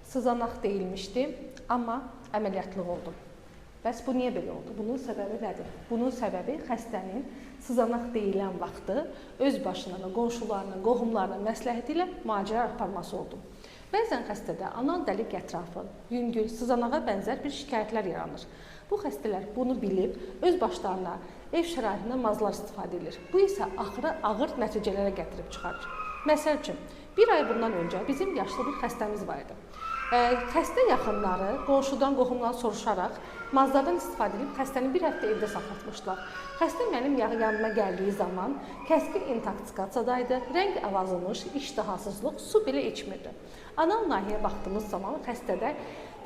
sızanaq deyilmişdi, amma əməliyyatlıq oldum. Bəs bu niyə belə oldu? Bunun səbəbi nədir? Bunun səbəbi xəstənin sızanaq deyilən vaxtı öz başına və qonşularının, qohumlarının məsləhəti ilə müalicə aparması oldu. Bəzən xəstədə anal dəlik ətrafı, yüngül, sızanağa bənzər bir şikayətlər yaranır. Bu xəstələr bunu bilib, öz başlarına, ev şəraitində mazlar istifadə edir. Bu isə axırı ağır nəticələrə gətirib çıxarır. Məsəl üçün, bir ay bundan öncə bizim yaşlı bir xəstəmiz var idi. Xəstə yaxınları qonşudan, qohumdan soruşaraq mazlardan istifadə edib xəstəni bir həftə evdə saxlatmışdılar. Xəstə mənim yanıma gəldiyi zaman kəskin intoksikasiyadaydı, rəng avazımış, iştahasızlıq, su belə içmirdi. Anal nahiyyə baxdığımız zaman xəstədə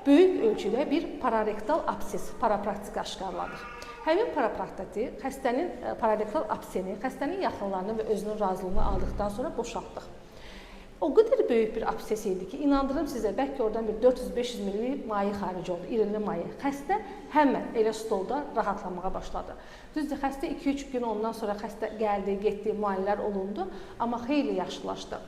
böyük ölçüdə bir pararektal abses, parapraktik aşkarlanır. Həmin parapraktiti xəstənin pararektal abseni, xəstənin yaxınlarını və özünün razılığını aldıqdan sonra boşaltdıq. O qədər böyük bir abses idi ki, inandırım sizə, bəlkə oradan bir 400-500 milli maye xaric oldu, irinli maye. Xəstə həmən elə stolda rahatlanmağa başladı. Düzdür, xəstə 2-3 gün ondan sonra xəstə gəldi, getdi, müayinələr olundu, amma xeyli yaxşılaşdı.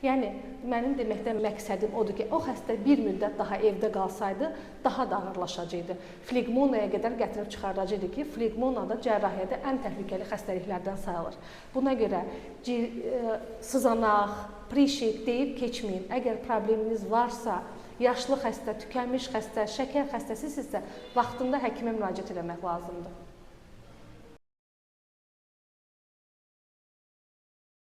Yəni, mənim deməkdən məqsədim odur ki, o xəstə bir müddət daha evdə qalsaydı, daha da ağırlaşacaqdı. Fleqmoniyaya qədər gətirib çıxardacaqdı ki, fleqmoniya da cərrahiyyədə ən təhlükəli xəstəliklərdən sayılır. Buna görə sızanaq, prişik deyib keçməyin. Əgər probleminiz varsa, yaşlı xəstə, tükənmiş xəstə, şəkər xəstəsisinizsə, vaxtında həkimə müraciət etmək lazımdır.